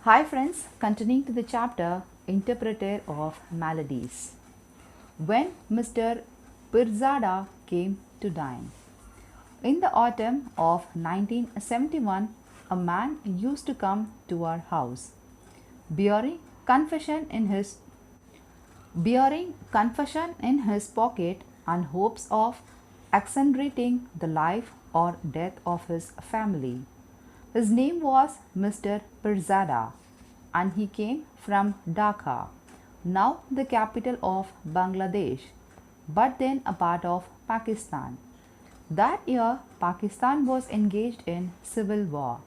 Hi friends, continuing to the chapter Interpreter of Maladies. When Mr. Pirzada came to dine. In the autumn of 1971, a man used to come to our house, bearing confession in his pocket and hopes of accentuating the life or death of his family. His name was Mr. Pirzada and he came from Dhaka, now the capital of Bangladesh, but then a part of Pakistan. That year, Pakistan was engaged in civil war.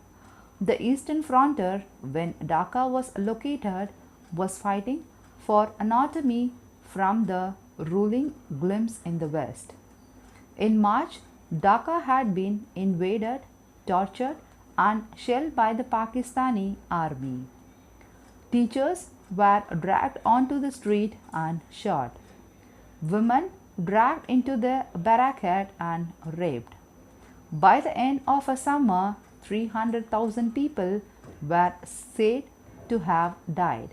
The eastern frontier, when Dhaka was located, was fighting for autonomy from the ruling glimpse in the west. In March, Dhaka had been invaded, tortured, and shelled by the Pakistani army. Teachers were dragged onto the street and shot. Women dragged into the barricade and raped. By the end of a summer, 300,000 people were said to have died.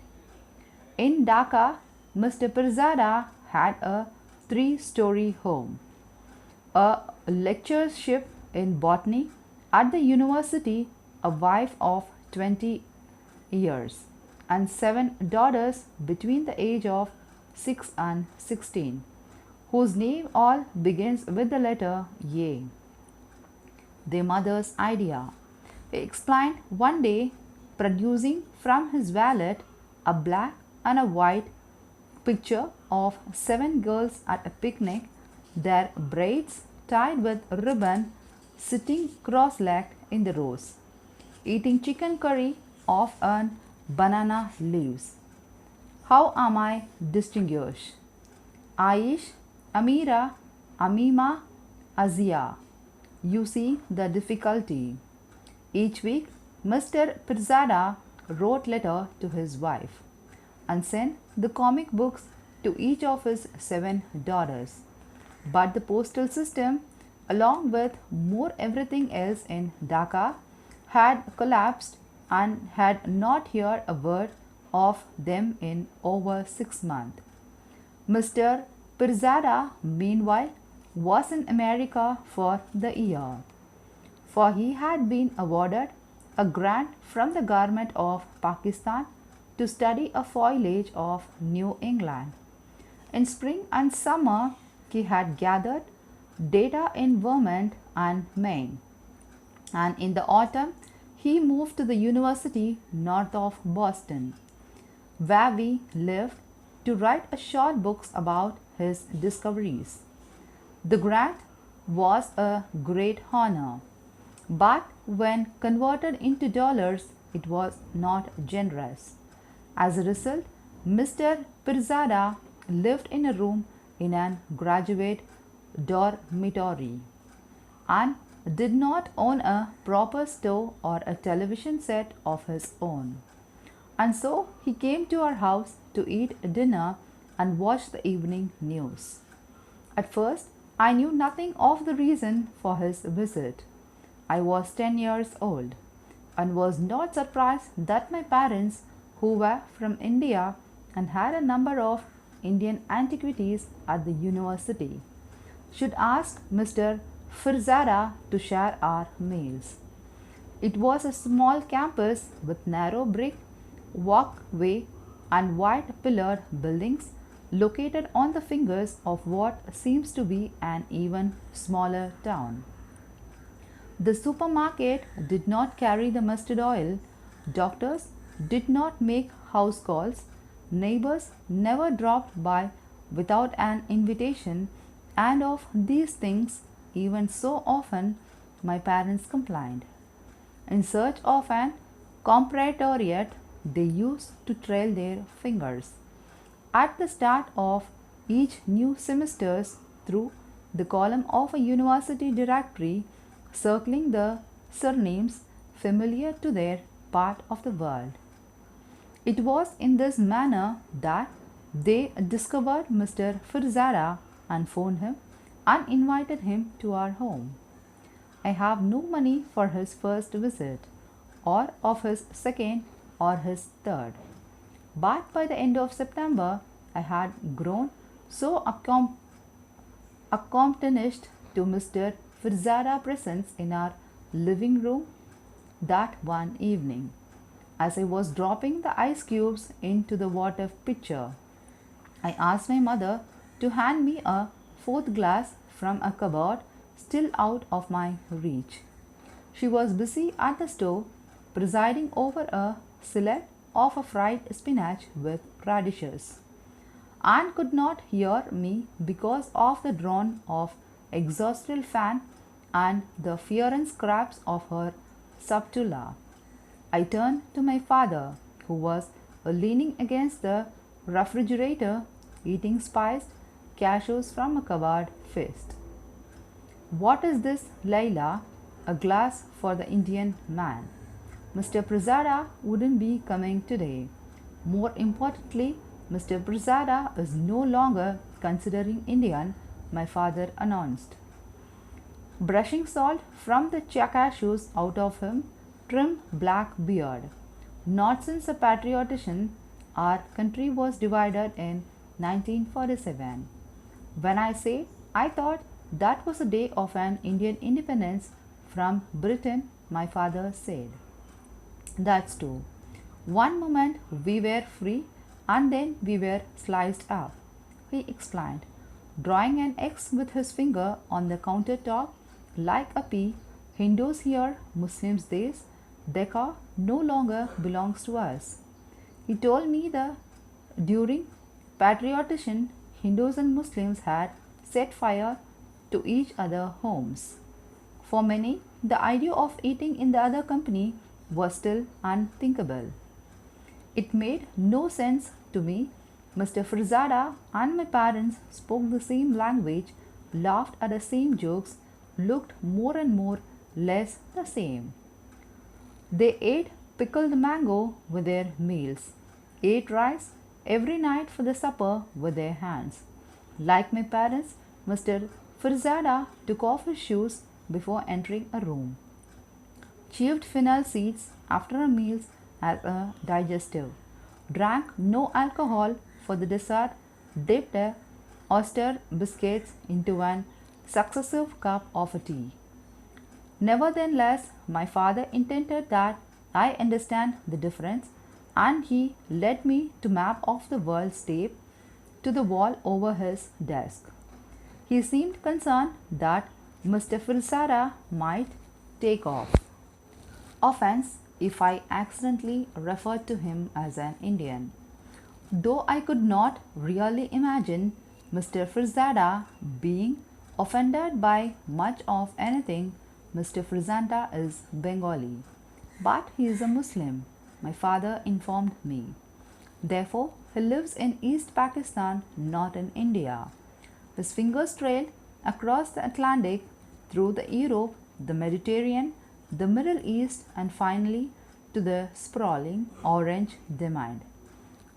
In Dhaka, Mr. Pirzada had a three-story home, a lectureship in botany at the university, a wife of 20 years, and 7 daughters between the age of 6 and 16, whose name all begins with the letter A. Their mother's idea. He explained one day, producing from his wallet a black and a white picture of 7 girls at a picnic, their braids tied with ribbon, sitting cross-legged in the rows, eating chicken curry off an banana leaves. How am I distinguished? Aish, Amira, Amima, Azia. You see the difficulty. Each week, Mr. Pirzada wrote letter to his wife and sent the comic books to each of his 7 daughters. But the postal system, along with more everything else in Dhaka, had collapsed and had not heard a word of them in over 6 months. Mr. Pirzada, meanwhile, was in America for the year, for he had been awarded a grant from the government of Pakistan to study a foliage of New England. In spring and summer, he had gathered data in Vermont and Maine, and in the autumn, he moved to the university north of Boston, where we lived, to write a short books about his discoveries. The grant was a great honor, but when converted into dollars, it was not generous. As a result, Mr. Pirzada lived in a room in an graduate dormitory and did not own a proper stove or a television set of his own. And so he came to our house to eat dinner and watch the evening news. At first, I knew nothing of the reason for his visit. I was 10 years old and was not surprised that my parents, who were from India and had a number of Indian antiquities at the university, should ask Mr. Pirzada to share our meals. It was a small campus with narrow brick walkway and white pillared buildings located on the fingers of what seems to be an even smaller town. The supermarket did not carry the mustard oil, doctors did not make house calls, neighbors never dropped by without an invitation, and of these things, even so often, my parents complained. In search of an compratoriat, they used to trail their fingers at the start of each new semesters through the column of a university directory, circling the surnames familiar to their part of the world. It was in this manner that they discovered Mr. Pirzada and phoned him and invited him to our home. I have no money for his first visit or of his second or his third. But by the end of September, I had grown so accomplished to Mr. Firzada's presence in our living room that one evening, as I was dropping the ice cubes into the water pitcher, I asked my mother to hand me a fourth glass from a cupboard still out of my reach. She was busy at the stove presiding over a fillet of a fried spinach with radishes, and could not hear me because of the drone of exhausted fan and the fierce scraps of her spatula. I turned to my father, who was leaning against the refrigerator eating spiced cashews from a covered fist. What is this, Leila? A glass for the Indian man. Mr. Pirzada wouldn't be coming today. More importantly, Mr. Pirzada is no longer considering Indian, my father announced, brushing salt from the cashews out of his trim black beard. Not since a patriotism, our country was divided in 1947. When I say I thought that was the day of an Indian independence from Britain, my father said. That's true. One moment we were free and then we were sliced up, he explained, drawing an X with his finger on the countertop like a P. Hindus here, Muslims this, Decca no longer belongs to us. He told me that during patriotism, Hindus and Muslims had set fire to each other's homes. For many, the idea of eating in the other company was still unthinkable. It made no sense to me. Mr. Firzada and my parents spoke the same language, laughed at the same jokes, looked more and more less the same. They ate pickled mango with their meals, ate rice every night for the supper with their hands. Like my parents, Mr. Firzada took off his shoes before entering a room, chewed fennel seeds after a meal as a digestive, drank no alcohol for the dessert, dipped oyster biscuits into an successive cup of tea. Nevertheless, my father intended that I understand the difference, and he led me to map of the world tape to the wall over his desk. He seemed concerned that Mr. Firzada might take offense if I accidentally referred to him as an Indian. Though I could not really imagine Mr. Firzada being offended by much of anything, Mr. Firzada is Bengali, but he is a Muslim, my father informed me. Therefore, he lives in East Pakistan, not in India. His fingers trailed across the Atlantic, through the Europe, the Mediterranean, the Middle East, and finally to the sprawling orange diamond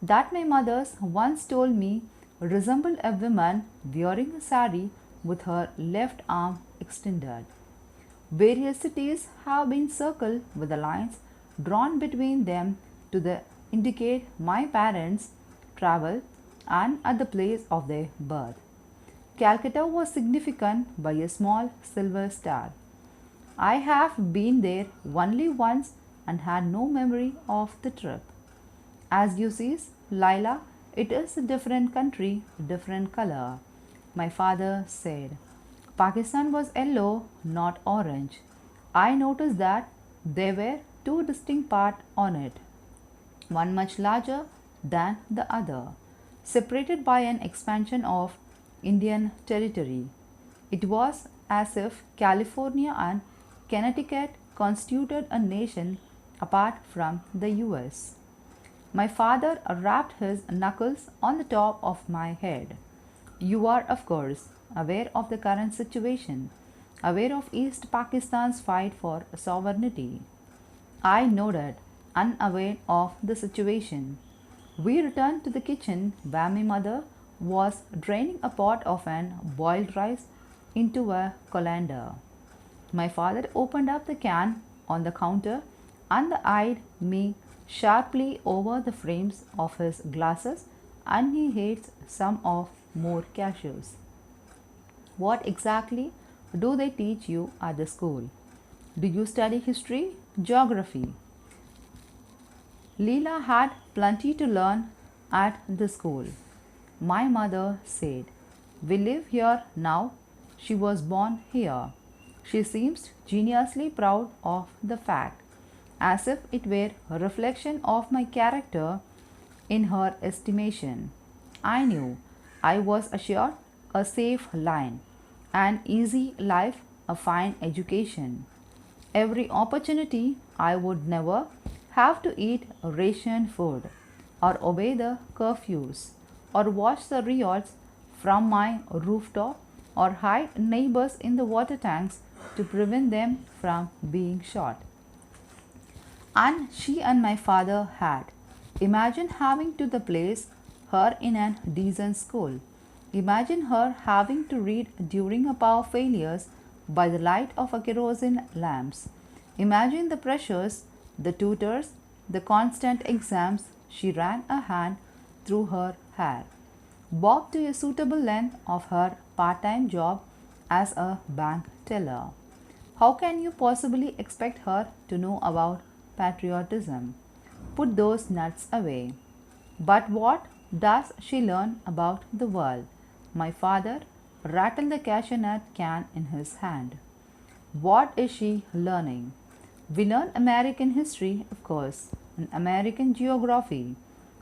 that my mother once told me resembled a woman wearing a sari with her left arm extended. Various cities have been circled with the lines drawn between them to indicate my parents' travel and at the place of their birth. Calcutta was significant by a small silver star. I have been there only once and had no memory of the trip. As you see, Laila, it is a different country, different color, my father said. Pakistan was yellow, not orange. I noticed that there were two distinct parts on it, one much larger than the other, separated by an expansion of Indian territory. It was as if California and Connecticut constituted a nation apart from the US. My father rapped his knuckles on the top of my head. You are, of course, aware of the current situation, aware of East Pakistan's fight for sovereignty. I nodded, unaware of the situation. We returned to the kitchen where my mother was draining a pot of an boiled rice into a colander. My father opened up the can on the counter and eyed me sharply over the frames of his glasses, and he hates some of more cashews. What exactly do they teach you at the school? Do you study history, geography? Leela had plenty to learn at the school. My mother said, "We live here now. She was born here." She seems genuinely proud of the fact, as if it were a reflection of my character in her estimation. I knew I was assured a safe line, an easy life, a fine education. Every opportunity I would never have to eat ration food, or obey the curfews, or watch the riots from my rooftop, or hide neighbors in the water tanks to prevent them from being shot. And she and my father had. Imagine having to the place her in a decent school. Imagine her having to read during a power failures by the light of a kerosene lamps. Imagine the pressures, the tutors, the constant exams. She ran a hand through her hair, bobbed to a suitable length of her part-time job as a bank teller. How can you possibly expect her to know about patriotism? Put those nuts away. But what does she learn about the world? My father rattled the cashew nut can in his hand. What is she learning? We learn American history, of course, and American geography.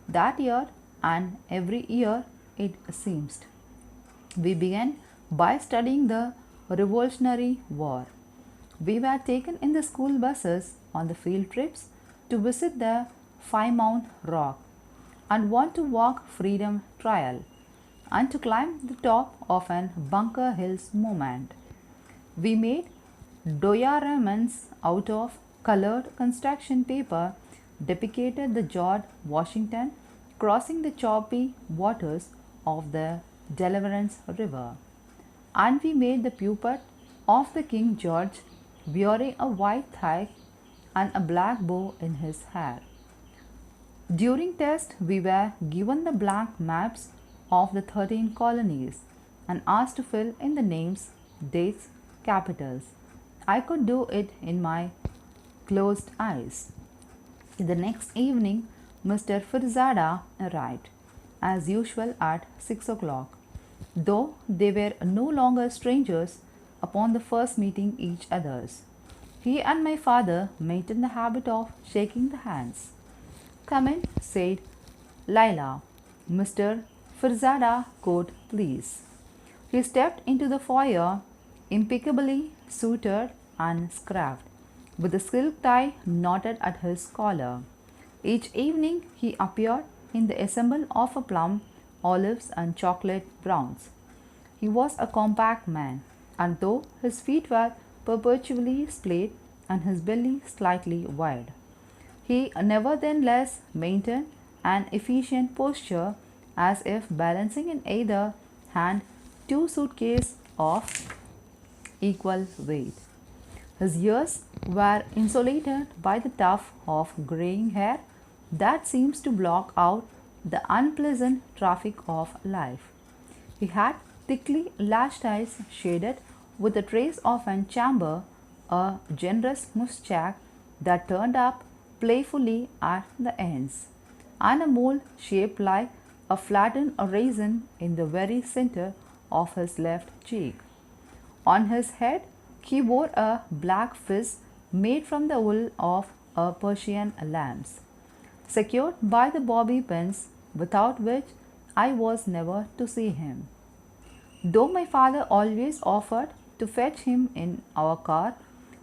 That year and every year, it seems. We began by studying the Revolutionary War. We were taken in the school buses on the field trips to visit the Five Mount Rock and want to walk Freedom Trail and to climb the top of an Bunker Hills monument. We made dioramas out of colored construction paper, depicted the George Washington crossing the choppy waters of the Deliverance River, and we made the puppet of the King George wearing a white tie and a black bow in his hair. During test, we were given the blank maps of the 13 colonies and asked to fill in the names, dates, capitals. I could do it in my closed eyes. The next evening, Mr. Firzada arrived, as usual, at 6 o'clock. Though they were no longer strangers upon the first meeting each other's, he and my father maintained the habit of shaking the hands. "Come in," said Lila. "Mr. Firzada, coat, please." He stepped into the foyer, impeccably suited and scruffed, with a silk tie knotted at his collar. Each evening he appeared in the ensemble of a plum, olives, and chocolate browns. He was a compact man, and though his feet were perpetually splayed and his belly slightly wide, he nevertheless maintained an efficient posture, as if balancing in either hand two suitcases of equal weight. His ears were insulated by the tuft of graying hair that seems to block out the unpleasant traffic of life. He had thickly lashed eyes shaded with a trace of an chamber, a generous moustache that turned up playfully at the ends, and a mole shaped like a flattened raisin in the very center of his left cheek. On his head he wore a black fez made from the wool of a Persian lambs, secured by the bobby pins, without which I was never to see him. Though my father always offered to fetch him in our car,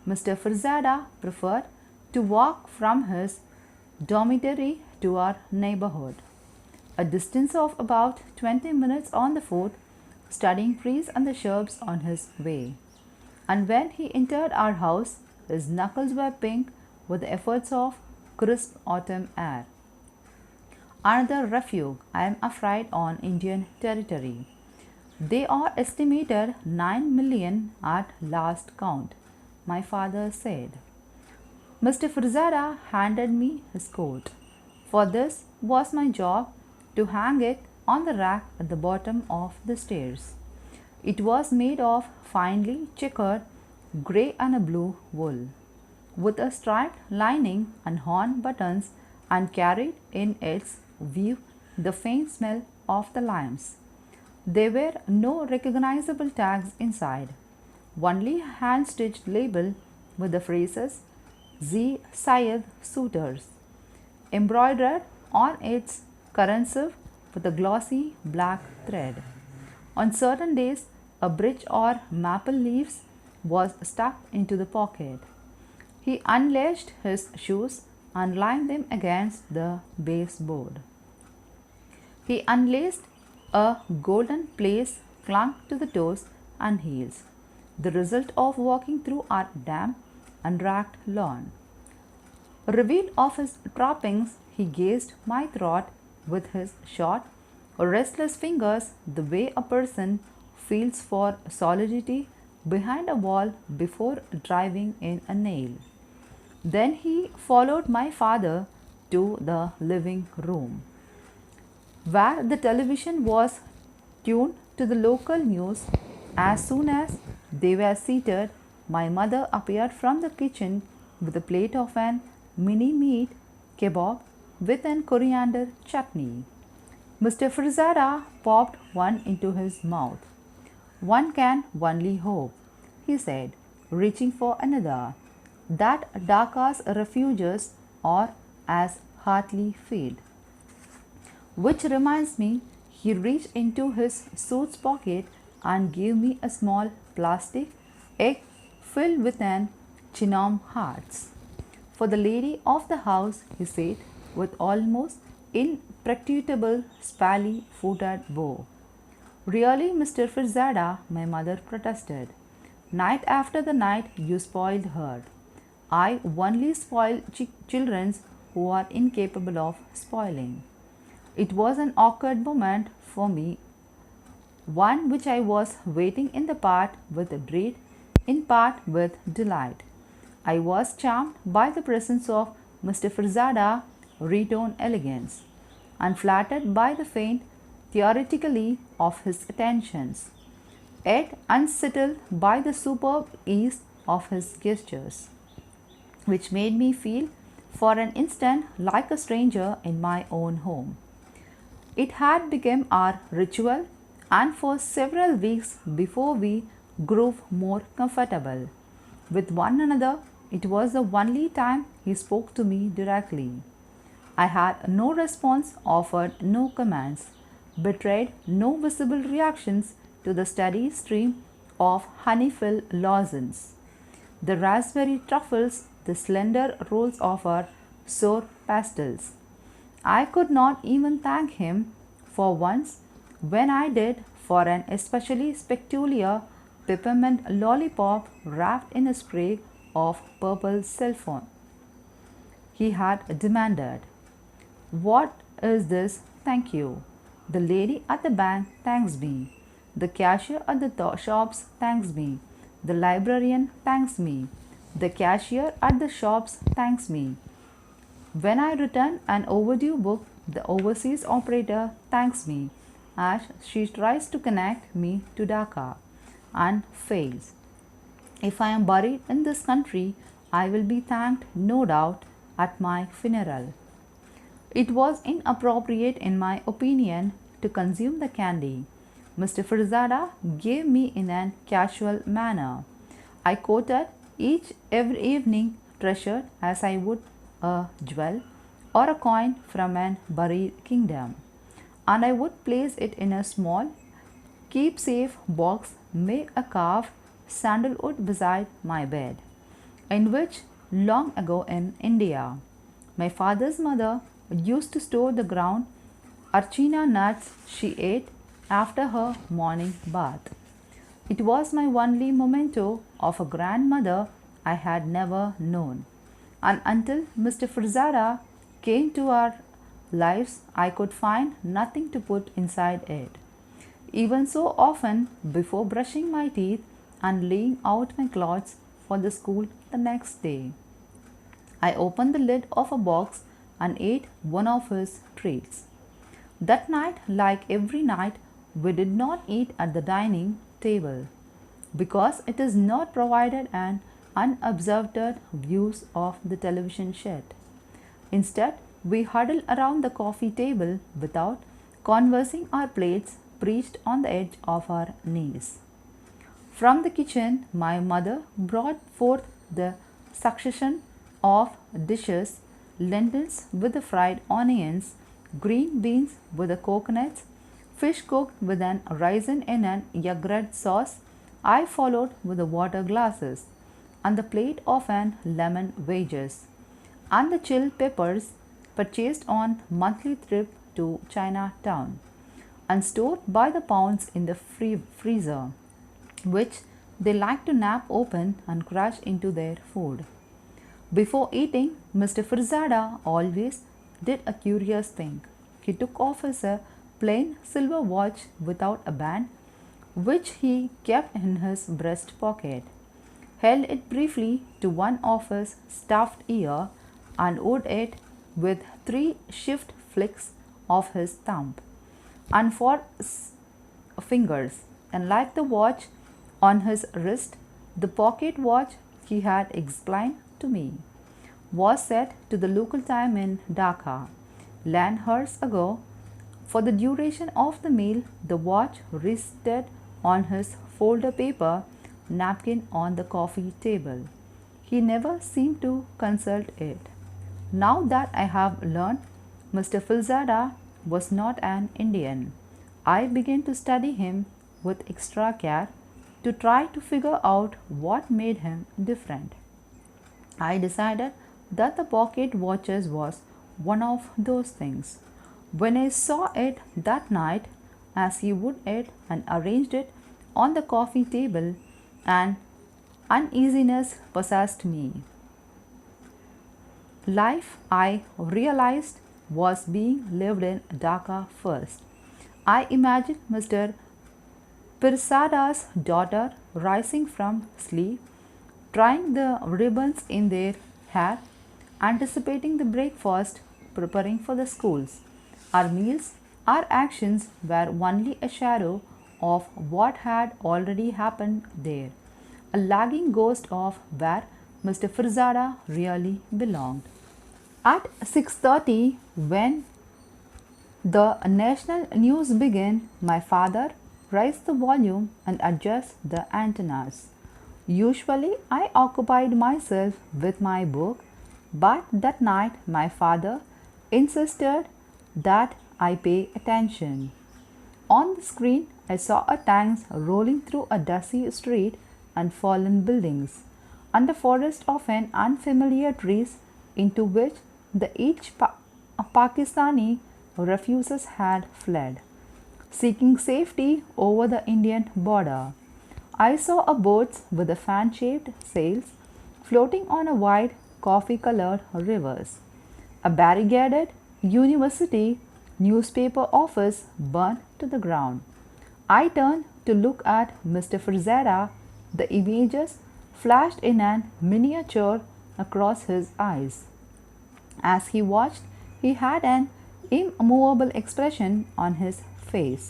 Mr. Firzada preferred to walk from his dormitory to our neighborhood, a distance of about 20 minutes on the foot, studying trees and the shrubs on his way. And when he entered our house, his knuckles were pink with the efforts of crisp autumn air. Another refuge, I am afraid, on Indian territory. They are estimated 9 million at last count, my father said. Mr. Furzada handed me his coat, for this was my job to hang it on the rack at the bottom of the stairs. It was made of finely checkered grey and blue wool, with a striped lining and horn buttons, and carried in its weave the faint smell of the limes. There were no recognizable tags inside, only hand stitched label with the phrases Z. Syed Suitors embroidered on its cursive with a glossy black thread. On certain days, a bridge or maple leaves was stuck into the pocket. He unlaced his shoes and lined them against the baseboard. He unlaced a golden place clung to the toes and heels, the result of walking through our damp and racked lawn. Revealed of his trappings, he gazed my throat with his short, restless fingers the way a person feels for solidity behind a wall before driving in a nail. Then he followed my father to the living room, where the television was tuned to the local news. As soon as they were seated, my mother appeared from the kitchen with a plate of an mini meat kebab with an coriander chutney. Mr. Furzada popped one into his mouth. One can only hope, he said, reaching for another, that Dhaka's refugees are as heartily fed. Which reminds me, he reached into his suit's pocket and gave me a small plastic egg filled with an chinam hearts. For the lady of the house, he said, with almost imperturbable spally-footed bow. Really, Mr. Furzada, my mother protested. Night after the night you spoiled her. I only spoil children who are incapable of spoiling. It was an awkward moment for me, one which I was waiting in the part with dread, in part with delight. I was charmed by the presence of Mr. Furzada retone elegance, and flattered by the faint theoretically of his attentions, yet unsettled by the superb ease of his gestures, which made me feel for an instant like a stranger in my own home. It had become our ritual, and for several weeks before we grew more comfortable with one another, it was the only time he spoke to me directly. I had no response, offered no commands, betrayed no visible reactions to the steady stream of honey-filled lozenges, the raspberry truffles, the slender rolls of our sour pastels. I could not even thank him for once when I did for an especially peculiar peppermint lollipop wrapped in a spray of purple saffron. He had demanded, "What is this? Thank you. The lady at the bank thanks me. The cashier at the shops thanks me. The librarian thanks me. The cashier at the shops thanks me. When I return an overdue book, the overseas operator thanks me as she tries to connect me to Dhaka and fails. If I am buried in this country, I will be thanked, no doubt, at my funeral." It was inappropriate, in my opinion, to consume the candy. Mr. Furzada gave me in a casual manner. I quoted each every evening, treasured as I would a jewel or a coin from an buried kingdom, and I would place it in a small keep-safe box made of carved sandalwood beside my bed, in which long ago in India my father's mother used to store the ground archina nuts she ate after her morning bath. It was my only memento of a grandmother I had never known, and until Mr. Furzada came to our lives, I could find nothing to put inside it. Even so often, before brushing my teeth and laying out my clothes for the school the next day, I opened the lid of a box and ate one of his treats. That night, like every night, we did not eat at the dining table because it is not provided an unobserved views of the television set. Instead, we huddled around the coffee table without conversing, our plates perched on the edge of our knees. From the kitchen, my mother brought forth the succession of dishes: lentils with the fried onions, green beans with the coconuts, fish cooked with an raisin in an yogurt sauce. I followed with the water glasses, and the plate of an lemon wedges, and the chill peppers purchased on monthly trip to Chinatown and stored by the pounds in the freezer, which they like to nap open and crush into their food. Before eating, Mr. Firzada always did a curious thing. He took off his plain silver watch without a band, which he kept in his breast pocket, held it briefly to one of his stuffed ear, and would it with three swift flicks of his thumb and four fingers, and like the watch on his wrist, the pocket watch he had explained to me was set to the local time in Dhaka, land hours ago. For the duration of the meal, the watch rested on his folder paper napkin on the coffee table. He never seemed to consult it. Now that I have learned Mr. Filzada was not an Indian, I began to study him with extra care to try to figure out what made him different. I decided that the pocket watches was one of those things. When I saw it that night, as he would it and arranged it on the coffee table, an uneasiness possessed me. Life, I realized, was being lived in Dhaka first. I imagined Mr. Pirsada's daughter rising from sleep, trying the ribbons in their hair, anticipating the breakfast, preparing for the schools. Our meals, our actions were only a shadow of what had already happened there, a lagging ghost of where Mr. Firzada really belonged. At 6:30, when the national news began, my father raised the volume and adjusted the antennas. Usually, I occupied myself with my book, but that night my father insisted that I pay attention. On the screen, I saw a tank rolling through a dusty street and fallen buildings, and the forest of an unfamiliar trees into which the each Pakistani refugees had fled, seeking safety over the Indian border. I saw a boat with a fan-shaped sails floating on a wide coffee-colored rivers, a barricaded university newspaper office burnt to the ground. I turned to look at Mr. Frizada. The images flashed in an miniature across his eyes. As he watched, he had an immovable expression on his face,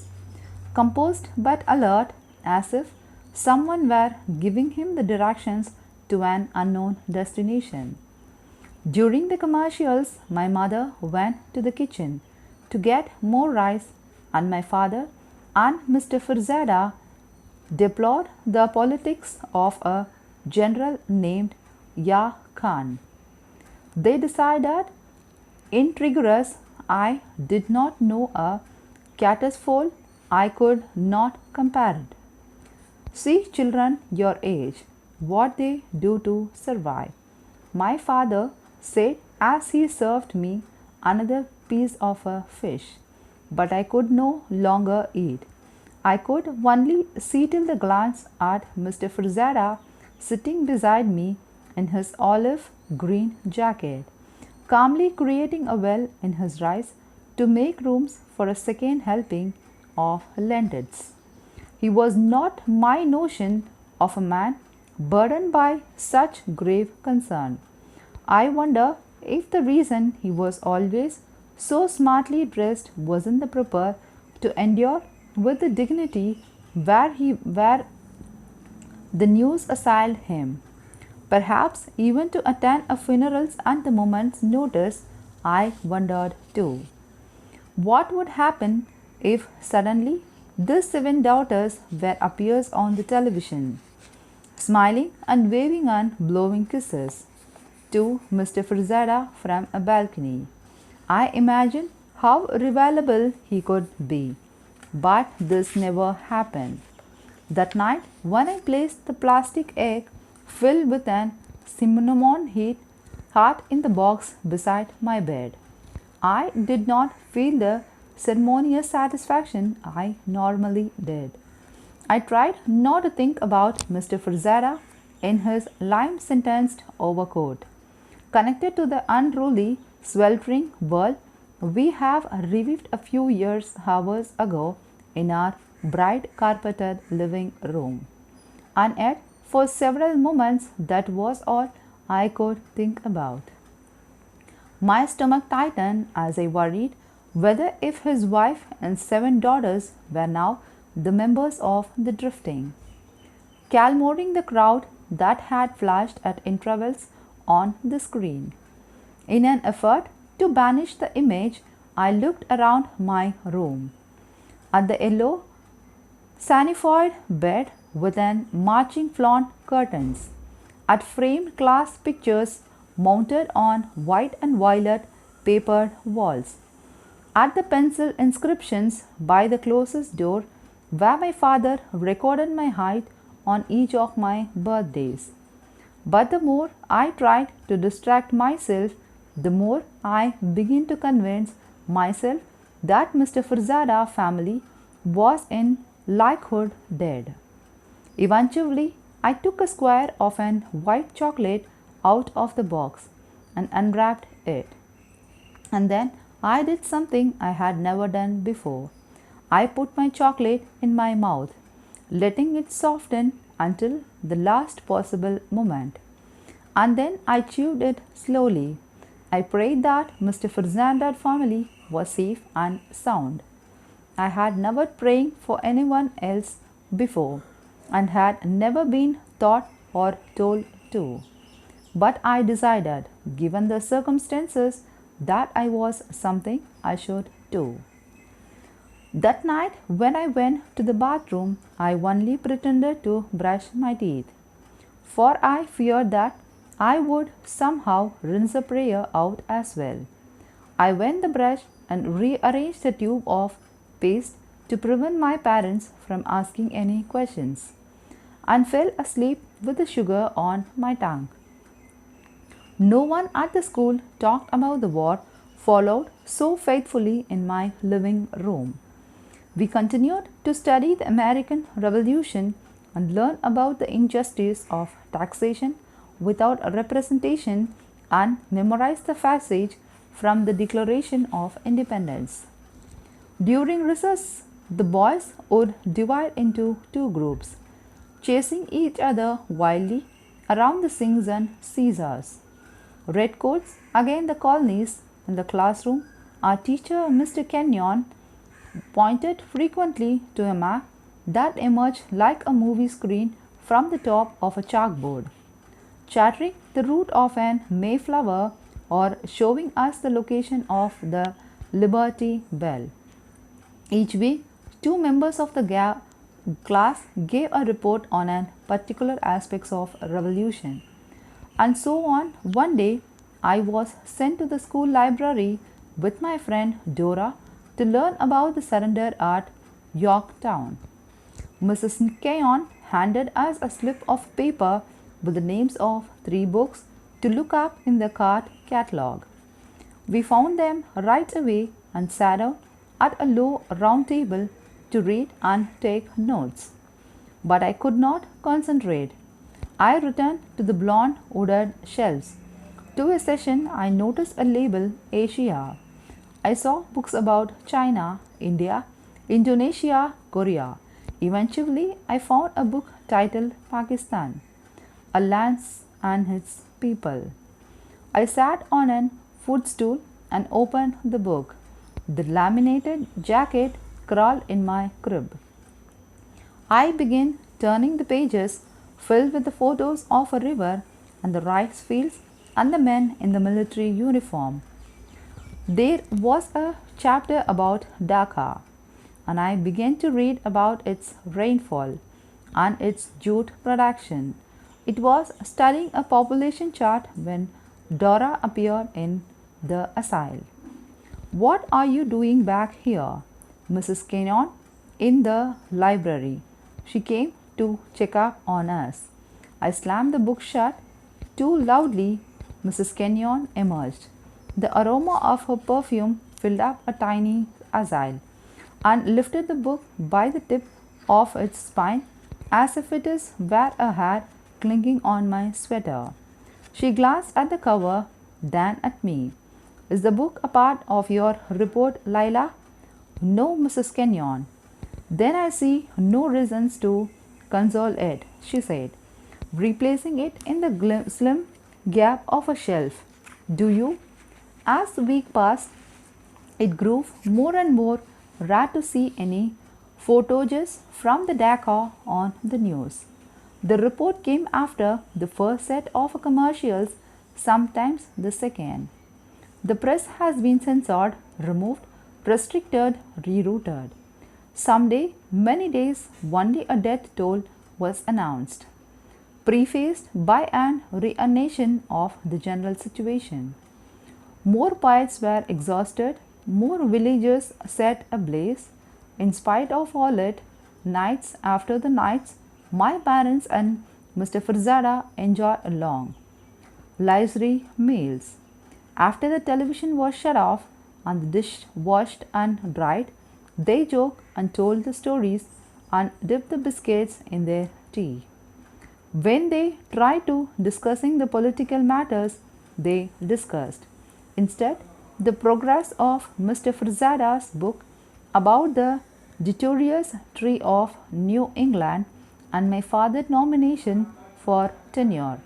composed but alert, as if someone were giving him the directions to an unknown destination. During the commercials, my mother went to the kitchen to get more rice, and my father and Mr. Firzada deplored the politics of a general named Ya Khan. They decided intriguers I did not know a catastrophe I could not compare it. See children your age, what they do to survive. My father said as he served me another piece of a fish, but I could no longer eat. I could only see till the glance at Mr. Frizada sitting beside me in his olive green jacket, calmly creating a well in his rice to make rooms for a second helping of lentils. He was not my notion of a man burdened by such grave concern. I wonder if the reason he was always so smartly dressed wasn't the prepare to endure with the dignity where the news assailed him. Perhaps even to attend a funeral at the moment's notice, I wondered too. What would happen if suddenly these seven daughters were appears on the television, smiling and waving and blowing kisses to Mr. Frizada from a balcony? I imagine how revelable he could be, but this never happened. That night, when I placed the plastic egg filled with an cinnamon heart in the box beside my bed, I did not feel the ceremonious satisfaction I normally did. I tried not to think about Mr. Frizada in his lime sentenced overcoat, connected to the unruly, sweltering world we have revived a few hours ago in our bright carpeted living room. And yet, for several moments, that was all I could think about. My stomach tightened as I worried whether if his wife and seven daughters were now the members of the drifting, calming the crowd that had flashed at intervals on the screen. In an effort to banish the image, I looked around my room at the yellow sanified bed with an marching flaunt curtains, at framed glass pictures mounted on white and violet papered walls, at the pencil inscriptions by the closest door where my father recorded my height on each of my birthdays. But the more I tried to distract myself, the more I began to convince myself that Mr. Furzada family was in likelihood dead. Eventually, I took a square of an white chocolate out of the box and unwrapped it. And then I did something I had never done before. I put my chocolate in my mouth, letting it soften until the last possible moment. And then I chewed it slowly. I prayed that Mr. Fernandez family was safe and sound. I had never prayed for anyone else before and had never been taught or told to. But I decided, given the circumstances, that I was something I should do. That night, when I went to the bathroom, I only pretended to brush my teeth, for I feared that I would somehow rinse a prayer out as well. I went the brush and rearranged the tube of paste to prevent my parents from asking any questions, and fell asleep with the sugar on my tongue. No one at the school talked about the war followed so faithfully in my living room. We continued to study the American Revolution and learn about the injustice of taxation without representation and memorize the passage from the Declaration of Independence. During recess, the boys would divide into two groups, chasing each other wildly around the Sings and Caesars. Redcoats against the colonies. In the classroom, our teacher, Mr. Kenyon, pointed frequently to a map that emerged like a movie screen from the top of a chalkboard, chattering the route of an Mayflower or showing us the location of the Liberty Bell. Each week, two members of the class gave a report on an particular aspects of revolution. And so on, one day I was sent to the school library with my friend Dora to learn about the surrender at Yorktown. Mrs. Keon handed us a slip of paper with the names of 3 books to look up in the card catalog. We found them right away and sat down at a low round table to read and take notes. But I could not concentrate. I returned to the blonde wooded shelves. To a session, I noticed a label Asia. I saw books about China, India, Indonesia, Korea. Eventually, I found a book titled Pakistan, A Land and Its People. I sat on a footstool and opened the book. The laminated jacket crawled in my crib. I began turning the pages filled with the photos of a river and the rice fields and the men in the military uniform. There was a chapter about Dhaka, and I began to read about its rainfall and its jute production. It was studying a population chart when Dora appeared in the asile. What are you doing back here? Mrs. Kenyon in the library. She came to check up on us. I slammed the book shut too loudly. Mrs. Kenyon emerged. The aroma of her perfume filled up a tiny asile and lifted the book by the tip of its spine as if it were a hair clinging on my sweater. She glanced at the cover, then at me. Is the book a part of your report, Lila? No, Mrs. Kenyon. Then I see no reasons to console it, she said, replacing it in the slim gap of a shelf. Do you? As the week passed, it grew more and more rare to see any footages from the Dakar on the news. The report came after the first set of commercials, sometimes the second. The press has been censored, removed, restricted, rerouted. Someday, many days, only a death toll was announced, prefaced by an reanimation of the general situation. More pilots were exhausted, more villages set ablaze. In spite of all it, nights after the nights, my parents and Mr. Firzada enjoyed long, leisurely meals. After the television was shut off and the dish washed and dried, they joked and told the stories and dipped the biscuits in their tea. When they tried to discussing the political matters, they discussed instead the progress of Mr. Firzada's book about the Detourious Tree of New England and my father's nomination for tenure,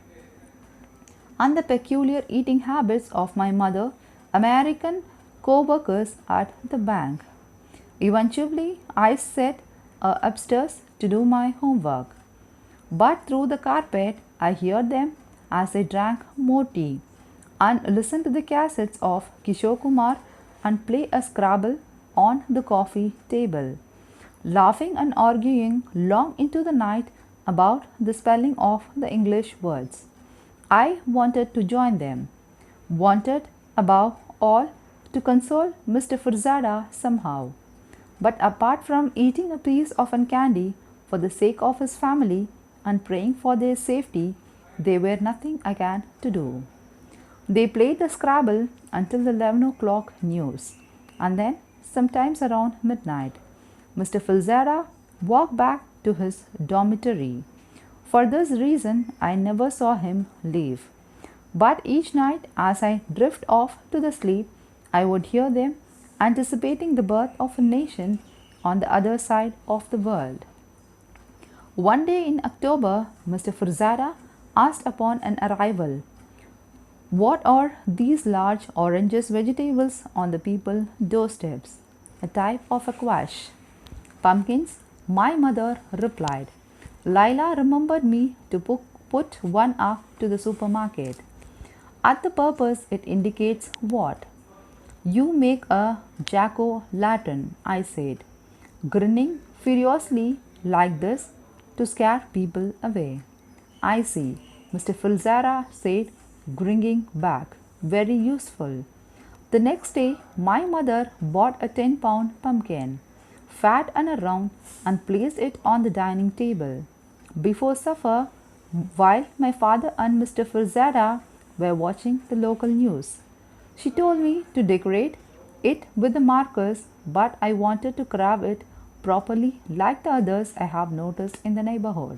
and the peculiar eating habits of my mother, American co-workers at the bank. Eventually, I sat upstairs to do my homework, but through the carpet I heard them as I drank more tea and listened to the cassettes of Kishore Kumar and play a Scrabble on the coffee table, laughing and arguing long into the night about the spelling of the English words. I wanted to join them, wanted above all to console Mr. Firzada somehow. But apart from eating a piece of candy for the sake of his family and praying for their safety, there were nothing I can to do. They played the Scrabble until the 11 o'clock news, and then, sometimes around midnight, Mr. Firzada walked back to his dormitory. For this reason, I never saw him leave. But each night, as I drift off to the sleep, I would hear them anticipating the birth of a nation on the other side of the world. One day in October, Mr. Firzada asked upon an arrival, "What are these large oranges vegetables on the people's doorsteps?" A type of a squash. "Pumpkins," my mother replied. Lila remembered me to put one up to the supermarket. At the purpose it indicates what? "You make a jack-o'-lantern," I said, grinning furiously like this to scare people away. "I see," Mr. Firzada said, grinning back. "Very useful." The next day, my mother bought a 10-pound pumpkin, fat and round, and placed it on the dining table. Before supper, while my father and Mr. Firzada were watching the local news, she told me to decorate it with the markers, but I wanted to carve it properly like the others I have noticed in the neighborhood.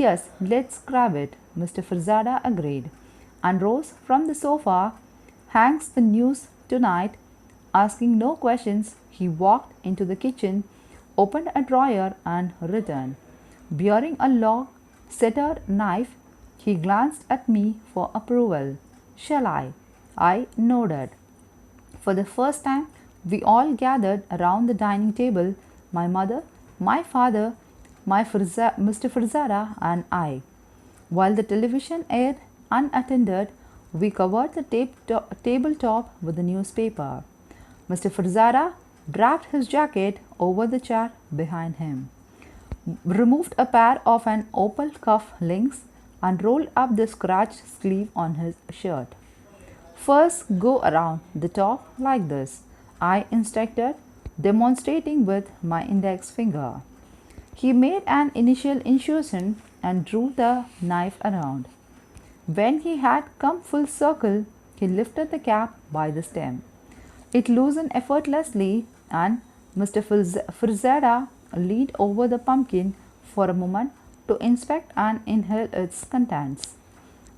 "Yes, let's carve it," Mr. Firzada agreed, and rose from the sofa. "Hangs the news tonight." Asking no questions, he walked into the kitchen, opened a drawer, and returned. Bearing a long, shattered knife, he glanced at me for approval. Shall I? I nodded. For the first time, we all gathered around the dining table, my mother, my father, Mr. Firzada, and I. While the television aired unattended, we covered the tabletop with the newspaper. Mr. Firzada draped his jacket over the chair behind him, removed a pair of an opal cuff links, and rolled up the scratched sleeve on his shirt. First, go around the top like this, I instructed, demonstrating with my index finger. He made an initial incision and drew the knife around. When he had come full circle, he lifted the cap by the stem. It loosened effortlessly, and Mr. Firzada leaned over the pumpkin for a moment to inspect and inhale its contents.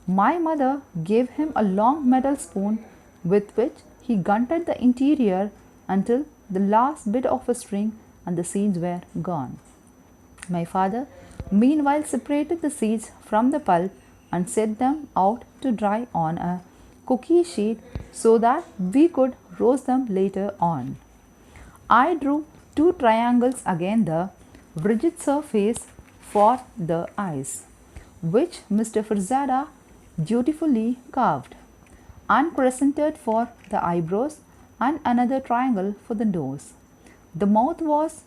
My mother gave him a long metal spoon with which he grunted the interior until the last bit of a string and the seeds were gone. My father meanwhile separated the seeds from the pulp and set them out to dry on a cookie sheet so that we could roast them later on. I drew two triangles against the rigid surface for the eyes, which Mr. Firzada dutifully carved, and crescented for the eyebrows and another triangle for the nose. The mouth was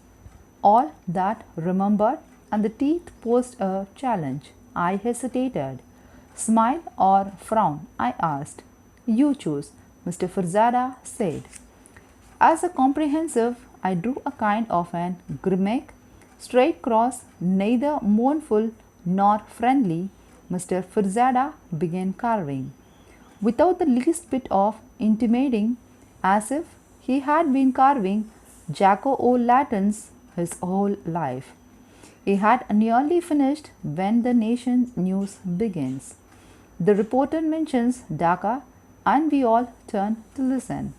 all that remembered, and the teeth posed a challenge. I hesitated. Smile or frown? I asked. You choose, Mr. Firzada said. As a comprehensive, I drew a kind of an grimace, straight cross, neither mournful nor friendly. Mr. Firzada began carving, without the least bit of intimating, as if he had been carving Jack-o'-lanterns his whole life. He had nearly finished when the nation's news begins. The reporter mentions Dhaka, and we all turned to listen.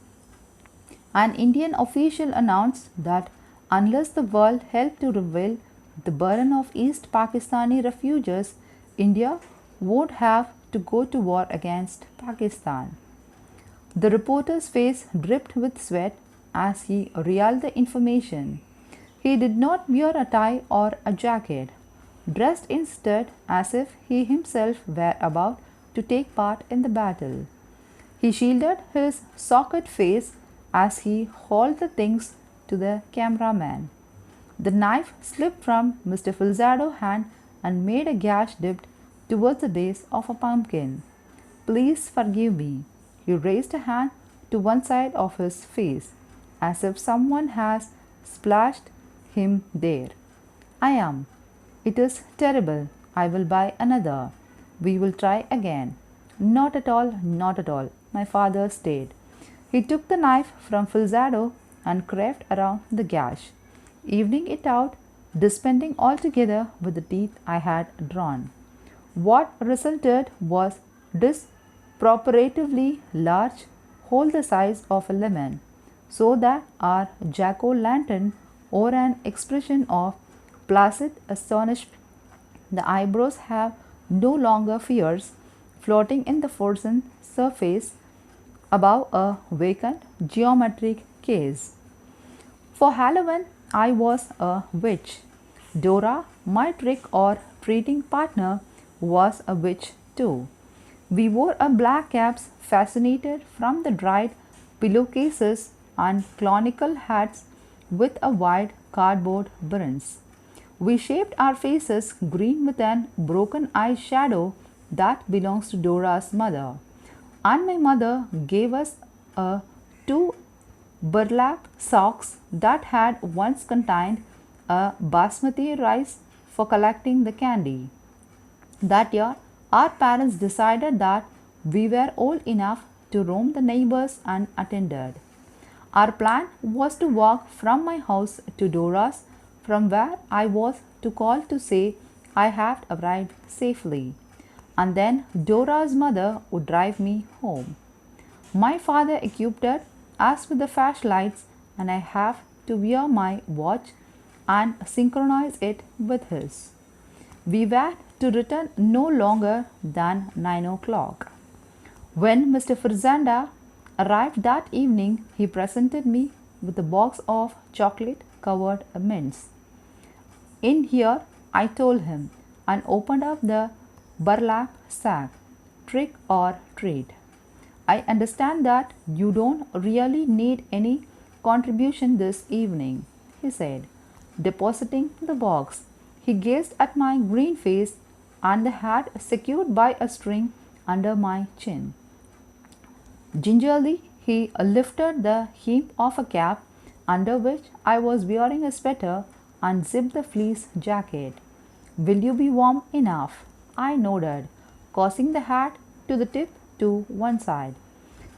An Indian official announced that unless the world helped to reveal the burden of East Pakistani refugees, India would have to go to war against Pakistan. The reporter's face dripped with sweat as he reeled the information. He did not wear a tie or a jacket, dressed instead as if he himself were about to take part in the battle. He shielded his socket face as he hauled the things to the cameraman. The knife slipped from Mr. Filzado's hand and made a gash dipped towards the base of a pumpkin. Please forgive me. He raised a hand to one side of his face, as if someone has splashed him there. I am. It is terrible. I will buy another. We will try again. Not at all, not at all, my father stayed. He took the knife from Filzado and carved around the gash, evening it out, dispensing altogether with the teeth I had drawn. What resulted was disproportionately large, hole the size of a lemon, so that our jack-o'-lantern wore an expression of placid astonishment. The eyebrows have no longer fears, floating in the frozen surface above a vacant geometric case. For Halloween, I was a witch. Dora, my trick or treating partner, was a witch too. We wore our black caps fascinated from the dried pillowcases and conical hats with a wide cardboard brims. We shaped our faces green with an broken eye shadow that belongs to Dora's mother, and my mother gave us two burlap sacks that had once contained a basmati rice for collecting the candy. That year, our parents decided that we were old enough to roam the neighbors unattended. Our plan was to walk from my house to Dora's, from where I was to call to say I had arrived safely, and then Dora's mother would drive me home. My father equipped us with the flashlights, and I have to wear my watch and synchronize it with his. We were to return no longer than 9 o'clock. When Mr. Farzanda arrived that evening, he presented me with a box of chocolate covered mints. In here, I told him, and opened up the burlap sack. Trick or treat. I understand that you don't really need any contribution this evening, he said, depositing the box. He gazed at my green face and the hat secured by a string under my chin. Gingerly, he lifted the hem of a cap under which I was wearing a sweater and zipped the fleece jacket. Will you be warm enough? I nodded, causing the hat to the tip to one side.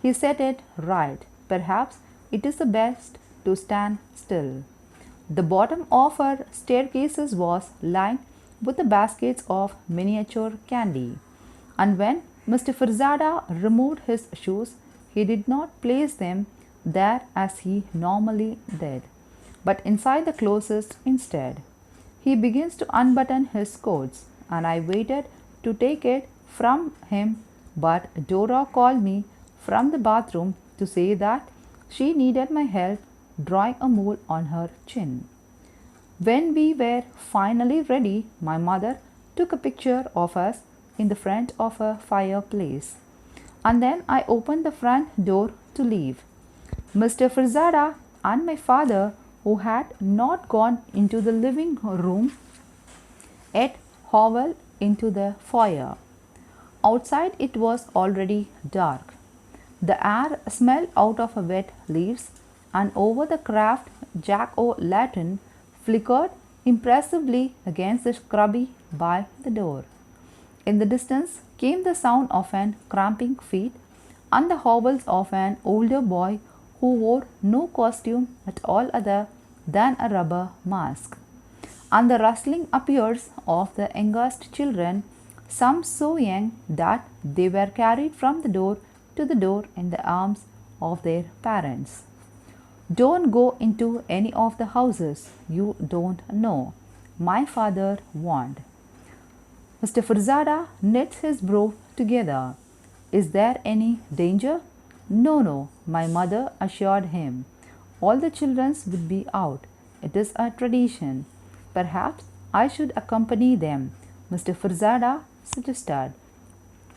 He set it right. Perhaps it is the best to stand still. The bottom of our staircases was lined with the baskets of miniature candy, and when Mr. Firzada removed his shoes, he did not place them there as he normally did, but inside the closest instead. He begins to unbutton his coats, and I waited to take it from him, but Dora called me from the bathroom to say that she needed my help drawing a mole on her chin. When we were finally ready, my mother took a picture of us in the front of a fireplace, and then I opened the front door to leave. Mr. Firzada and my father, who had not gone into the living room yet, hobbled into the foyer. Outside it was already dark. The air smelled out of wet leaves, and over the craft jack-o'-lantern flickered impressively against the scrubby by the door. In the distance came the sound of an cramping feet and the hobbles of an older boy who wore no costume at all other than a rubber mask, and the rustling appears of the youngest children, some so young that they were carried from the door to the door in the arms of their parents. Don't go into any of the houses you don't know, my father warned. Mr. Firzada knits his brow together. Is there any danger? No, no, my mother assured him. All the children would be out. It is a tradition. Perhaps I should accompany them, Mr. Firzada suggested.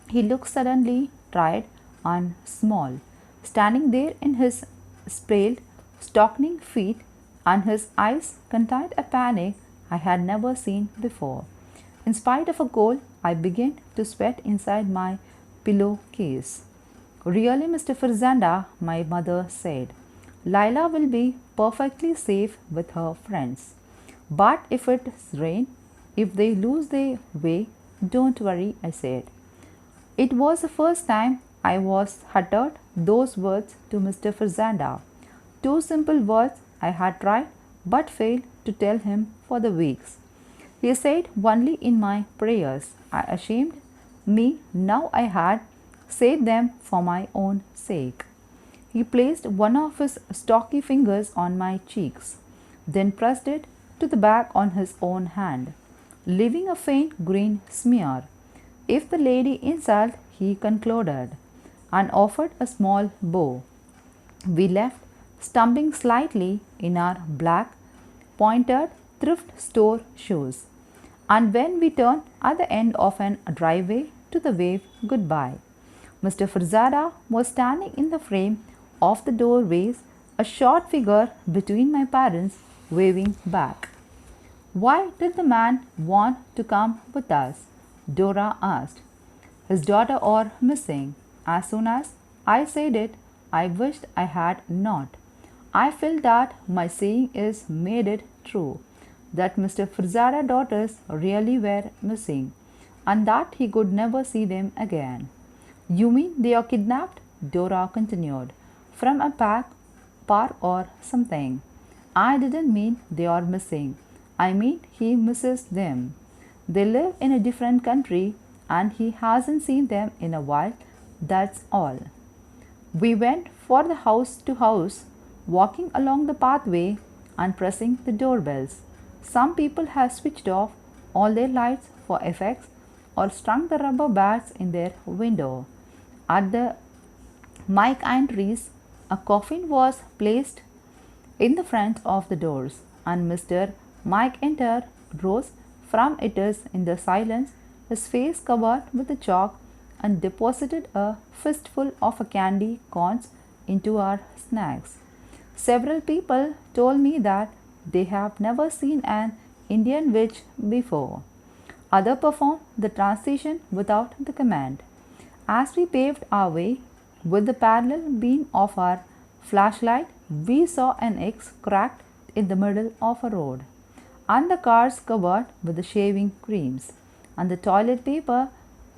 He looked suddenly tired and small, standing there in his splayed, stockinged feet, and his eyes contained a panic I had never seen before. In spite of a cold, I began to sweat inside my pillowcase. Really, Mr. Firzanda, my mother said, Lila will be perfectly safe with her friends. But if it's rain, if they lose their way, don't worry, I said. It was the first time I was uttered those words to Mr. Firzanda. Two simple words I had tried but failed to tell him for the weeks. He said only in my prayers. I ashamed me now I had said them for my own sake. He placed one of his stocky fingers on my cheeks, then pressed it to the back on his own hand, leaving a faint green smear. If the lady insult, he concluded, and offered a small bow. We left, stumbling slightly in our black, pointed thrift store shoes, and when we turned at the end of an driveway to the wave goodbye, Mr. Firzada was standing in the frame of the doorways, a short figure between my parents, waving back. Why did the man want to come with us? Dora asked. His daughter or missing? As soon as I said it, I wished I had not. I felt that my saying is made it true, that Mr. Firzada's daughters really were missing, and that he could never see them again. You mean they are kidnapped? Dora continued. From a park or something. I didn't mean they are missing. I mean he misses them. They live in a different country and he hasn't seen them in a while. That's all. We went for the house to house, walking along the pathway and pressing the doorbells. Some people have switched off all their lights for effects or strung the rubber bats in their window. At the mic entries, a coffin was placed in the front of the doors, and Mr. Mike entered, rose from it in the silence, his face covered with the chalk, and deposited a fistful of candy corns into our snacks. Several people told me that they have never seen an Indian witch before. Others performed the transition without the command. As we paved our way with the parallel beam of our flashlight, we saw an X cracked in the middle of a road, and the cars covered with the shaving creams, and the toilet paper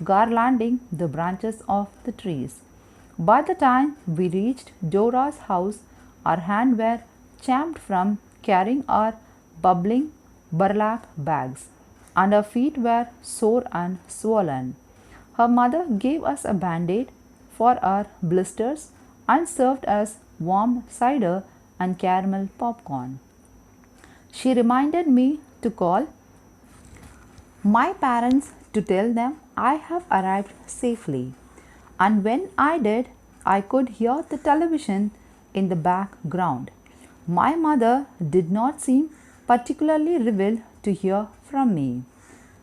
garlanding the branches of the trees. By the time we reached Dora's house, our hands were champed from carrying our bubbling burlap bags, and our feet were sore and swollen. Her mother gave us a band-aid for our blisters and served us warm cider and caramel popcorn. She reminded me to call my parents to tell them I have arrived safely, and when I did, I could hear the television in the background. My mother did not seem particularly revealed to hear from me.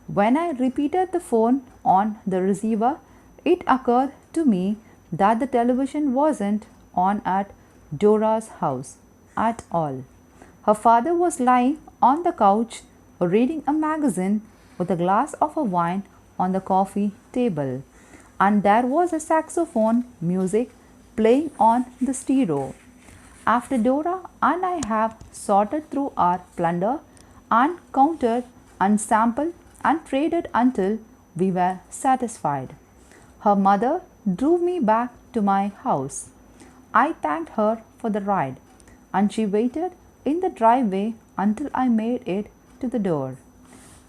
When I repeated the phone on the receiver, it occurred to me that the television wasn't on at Dora's house at all. Her father was lying on the couch reading a magazine with a glass of wine on the coffee table, and there was a saxophone music playing on the stereo. After Dora and I have sorted through our plunder and counted and sampled and traded until we were satisfied, her mother drove me back to my house. I thanked her for the ride, and she waited in the driveway until I made it to the door.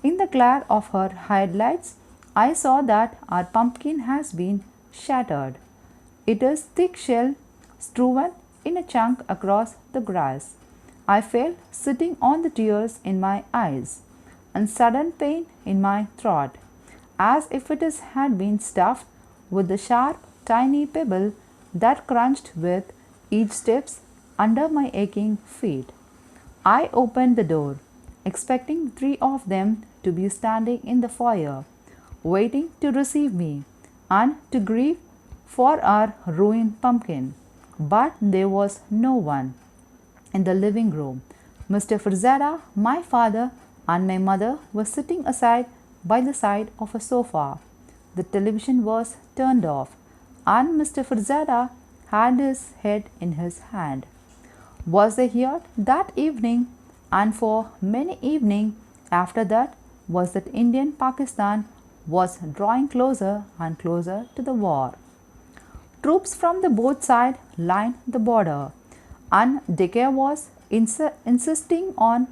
In the glare of her headlights, I saw that our pumpkin has been shattered. It is thick shell strewn in a chunk across the grass. I fell sitting on the tears in my eyes and sudden pain in my throat, as if had been stuffed with the sharp, tiny pebble that crunched with each steps under my aching feet. I opened the door, expecting 3 of them to be standing in the foyer, waiting to receive me and to grieve for our ruined pumpkin. But there was no one. In the living room, Mr. Frazada, my father, and my mother were sitting aside by the side of a sofa. The television was turned off, and Mr. Frazada had his head in his hand. Was they here that evening, and for many evenings after that, was that Indian Pakistan was drawing closer and closer to the war. Troops from the both sides lined the border, and Decca was insisting on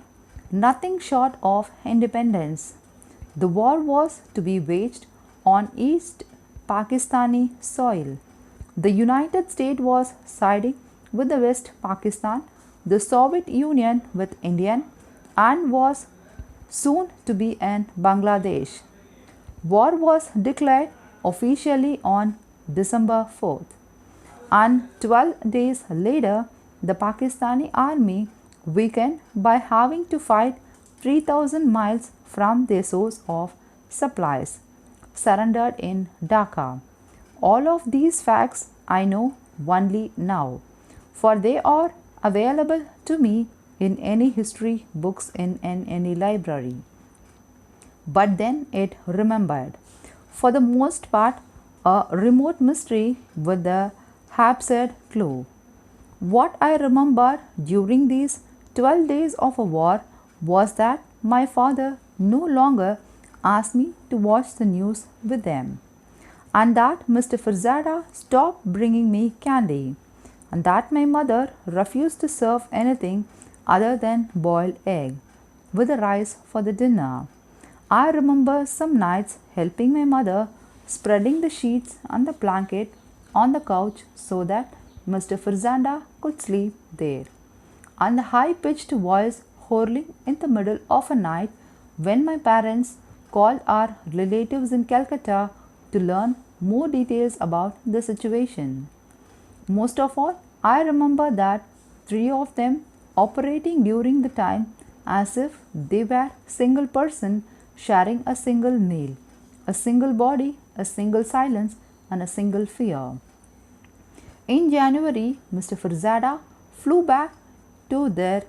nothing short of independence. The war was to be waged on East Pakistani soil. The United States was siding with the West Pakistan, the Soviet Union with India, and was soon to be in Bangladesh. War was declared officially on December 4th, and 12 days later, the Pakistani army, weakened by having to fight 3,000 miles from their source of supplies, surrendered in Dhaka. All of these facts I know only now, for they are available to me in any history books in any library. But then it remembered, for the most part, a remote mystery with a haphazard clue. What I remember during these 12 days of a war was that my father no longer asked me to watch the news with them, and that Mr. Frazada stopped bringing me candy, and that my mother refused to serve anything other than boiled egg with the rice for the dinner. I remember some nights helping my mother spreading the sheets and the blanket on the couch so that Mr. Frazada could sleep there, and the high-pitched voice hurling in the middle of a night when my parents called our relatives in Calcutta to learn more details about the situation. Most of all, I remember that three of them operating during the time as if they were single person sharing a single meal, a single body, a single silence, and a single fear. In January, Mr. Firzada flew back to their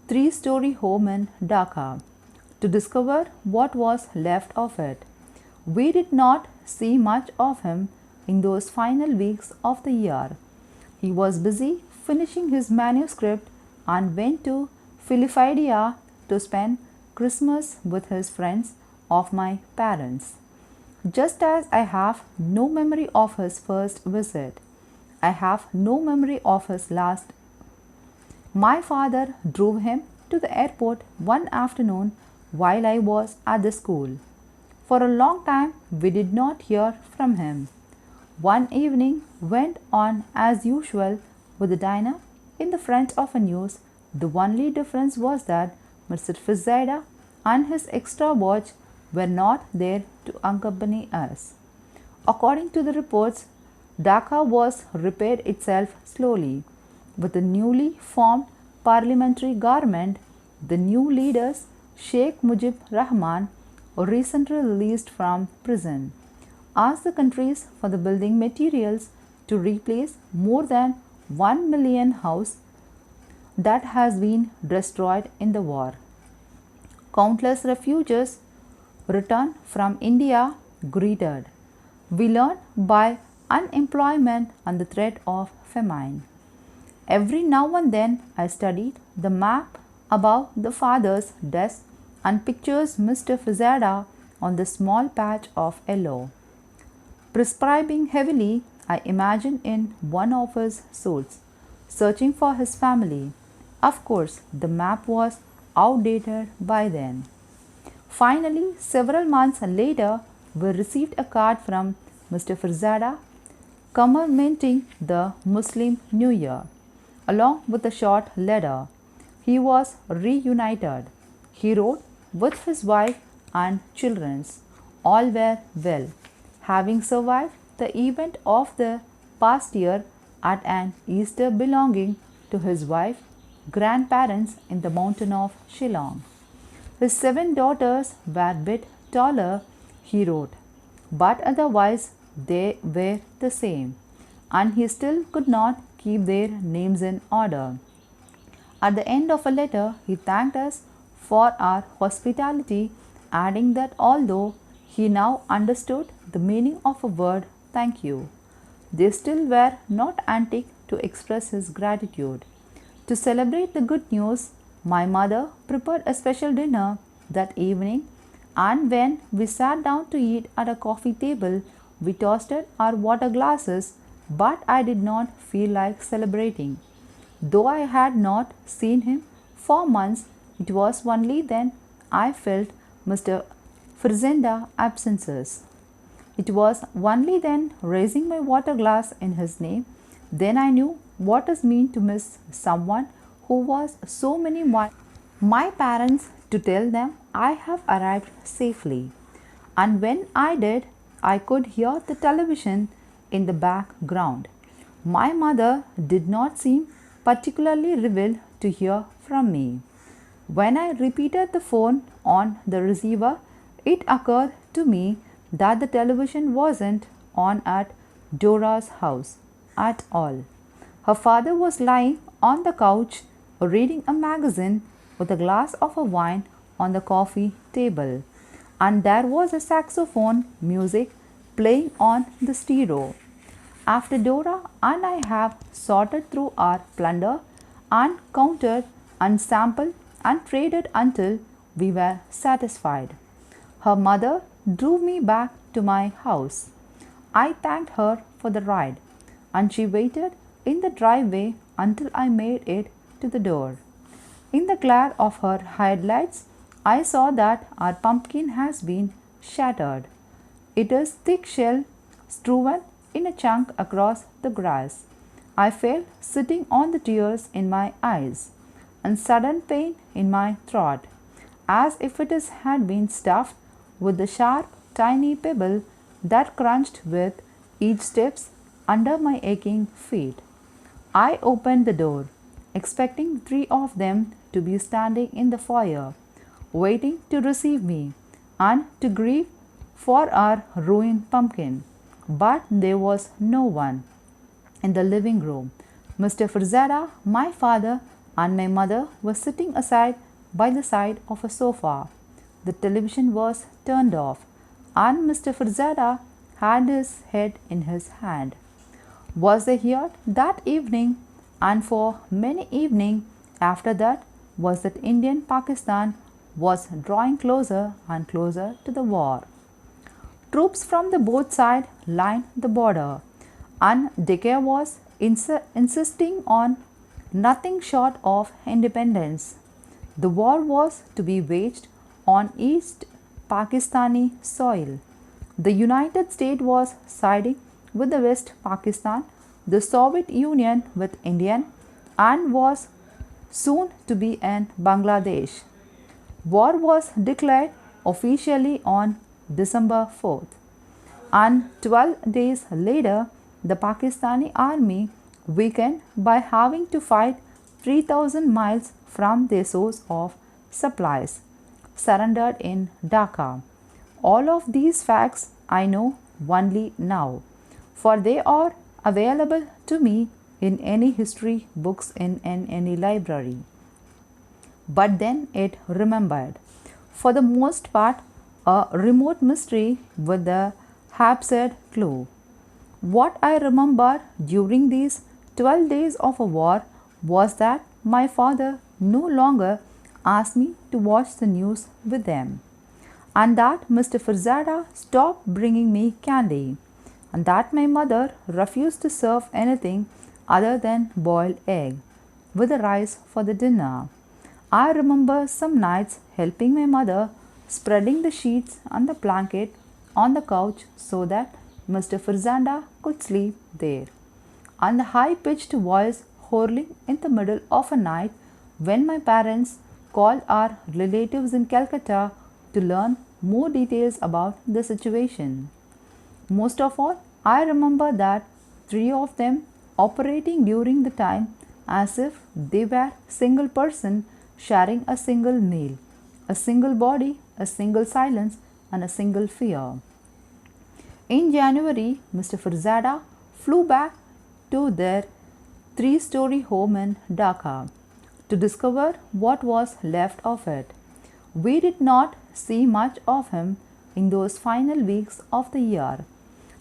three-story home in Dhaka to discover what was left of it. We did not see much of him in those final weeks of the year. He was busy finishing his manuscript and went to Philadelphia to spend Christmas with his friends of my parents. Just as I have no memory of his first visit, I have no memory of his last. My father drove him to the airport one afternoon while I was at the school. For a long time we did not hear from him. One evening went on as usual with the dinner in the front of a news. The only difference was that Mr. Firzada and his extra watch were not there to accompany us. According to the reports, Dhaka was repaired itself slowly. With the newly formed parliamentary government, the new leaders, Sheikh Mujib Rahman, recently released from prison, asked the countries for the building materials to replace more than 1 million houses that has been destroyed in the war. Countless refugees returned from India greeted. We learned by unemployment and the threat of famine. Every now and then I studied the map above the father's desk and pictures Mr. Firzada on the small patch of yellow. Prescribing heavily, I imagined in one of his suits, searching for his family. Of course, the map was outdated by then. Finally, several months later, we received a card from Mr. Firzada commemorating the Muslim New Year, along with a short letter. He was reunited. He wrote with his wife and children. All were well, having survived the event of the past year at an Easter belonging to his wife, grandparents in the mountain of Shillong. His 7 daughters were a bit taller, he wrote, but otherwise they were the same, and he still could not keep their names in order. At the end of a letter, he thanked us for our hospitality, adding that although he now understood the meaning of a word thank you, they still were not antic to express his gratitude. To celebrate the good news, my mother prepared a special dinner that evening, and when we sat down to eat at a coffee table, we toasted our water glasses, but I did not feel like celebrating. Though I had not seen him for months, it was only then I felt Mr. Firzenda's absences. It was only then, raising my water glass in his name, then I knew what it meant to miss someone who was so many miles. My parents to tell them I have arrived safely, and when I did, I could hear the television in the background. My mother did not seem particularly revealed to hear from me. When I repeated the phone on the receiver, it occurred to me that the television wasn't on at Dora's house at all. Her father was lying on the couch reading a magazine with a glass of wine on the coffee table, and there was a saxophone music playing on the stereo. After Dora and I have sorted through our plunder and counted and sampled and traded until we were satisfied, her mother drove me back to my house. I thanked her for the ride, and she waited in the driveway until I made it to the door. In the glare of her headlights, I saw that our pumpkin has been shattered. It is thick shell strewn in a chunk across the grass. I felt sitting on the tears in my eyes and sudden pain in my throat, as if it had been stuffed with the sharp, tiny pebble that crunched with each steps under my aching feet. I opened the door, expecting three of them to be standing in the foyer, waiting to receive me and to grieve for our ruined pumpkin. But there was no one in the living room. Mr. Firzada, my father, and my mother were sitting aside by the side of a sofa. The television was turned off, and Mr. Firzada had his head in his hand. Was I here that evening, and for many evenings after that, was that Indian Pakistan was drawing closer and closer to the war. Troops from the both sides lined the border, and Decca was insisting on nothing short of independence. The war was to be waged on East Pakistani soil. The United States was siding with the West Pakistan, the Soviet Union with India, and was soon to be in Bangladesh. War was declared officially on December 4th, and 12 days later, the Pakistani army, weakened by having to fight 3,000 miles from their source of supplies, surrendered in Dhaka. All of these facts I know only now, for they are available to me in any history books in any library. But then it remembered, for the most part, a remote mystery with a haphazard clue. What I remember during these 12 days of a war was that my father no longer asked me to watch the news with them, and that Mr. Firzada stopped bringing me candy, and that my mother refused to serve anything other than boiled egg with the rice for the dinner. I remember some nights helping my mother spreading the sheets and the blanket on the couch so that Mr. Firzada could sleep there, and the high-pitched voice hurling in the middle of a night when my parents called our relatives in Calcutta to learn more details about the situation. Most of all, I remember that three of them operating during the time as if they were single person sharing a single meal, a single body, a single silence, and a single fear. In January, Mr. Firzada flew back to their three-story home in Dhaka to discover what was left of it. We did not see much of him in those final weeks of the year.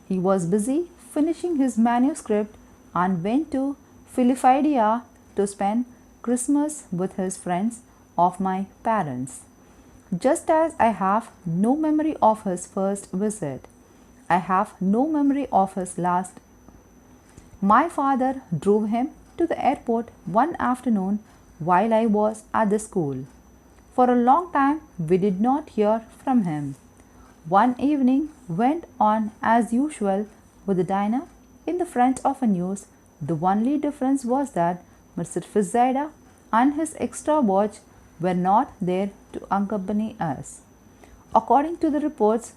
He was busy finishing his manuscript and went to Philadelphia to spend Christmas with his friends of my parents. Just as I have no memory of his first visit, I have no memory of his last. My father drove him to the airport one afternoon while I was at the school. For a long time we did not hear from him. One evening went on as usual with the dinner in the front of a news. The only difference was that Mr. Firzada and his extra watch were not there to accompany us. According to the reports,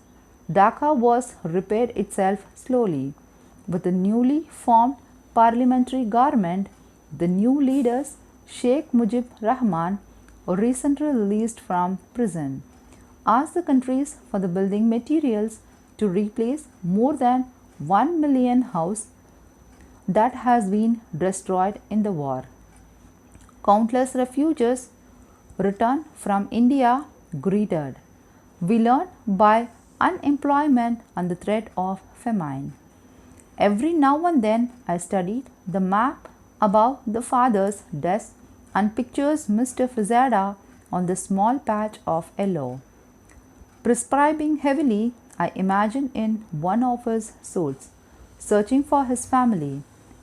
Dhaka was repaired itself slowly. With the newly formed parliamentary government, the new leaders, Sheikh Mujib Rahman, recently released from prison, asked the countries for the building materials to replace more than 1 million houses that has been destroyed in the war. Countless refugees returned from India greeted. We learned by unemployment and the threat of famine. Every now and then I studied the map above the father's desk and pictures Mr. Firzada on the small patch of yellow. Prescribing heavily, I imagined in one of his suits, searching for his family.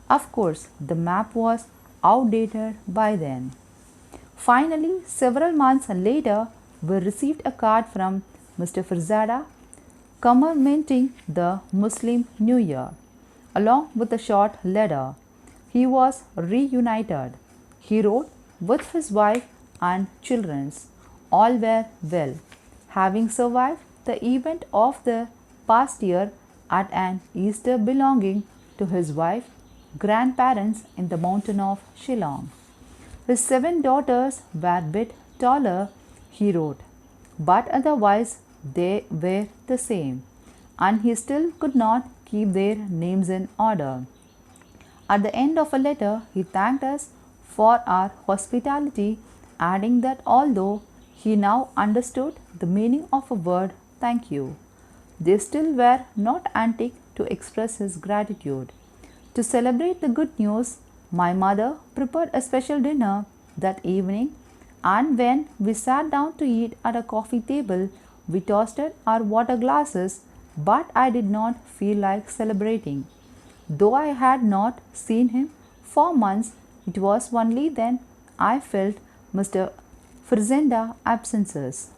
Of course, the map was outdated by then. Finally, several months later, we received a card from Mr. Firzada commemorating the Muslim New Year, along with a short letter. He was reunited. He wrote with his wife and children. All were well, having survived the event of the past year at an Easter belonging to his wife, grandparents in the mountain of Shillong. His 7 daughters were a bit taller, he wrote, but otherwise they were the same, and he still could not keep their names in order. At the end of a letter, he thanked us for our hospitality, adding that although he now understood the meaning of a word thank you, they still were not antic to express his gratitude. To celebrate the good news, my mother prepared a special dinner that evening, and when we sat down to eat at a coffee table, we toasted our water glasses, but I did not feel like celebrating. Though I had not seen him for months, it was only then I felt Mr. Frizenda absences.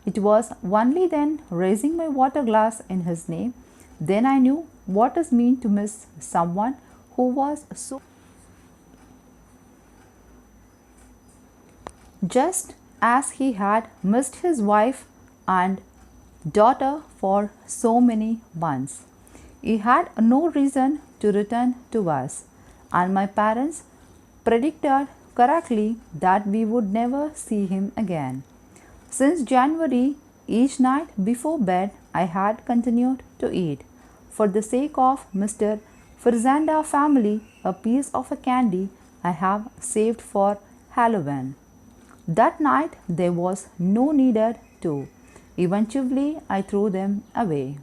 It was only then, raising my water glass in his name, then I knew what it meant to miss someone who was so. Just as he had missed his wife and daughter for so many months. He had no reason to return to us, and my parents predicted correctly that we would never see him again. Since January, each night before bed, I had continued to eat, for the sake of Mr. Frizanda family, a piece of a candy I have saved for Halloween. That night there was no needed to. Eventually, I threw them away.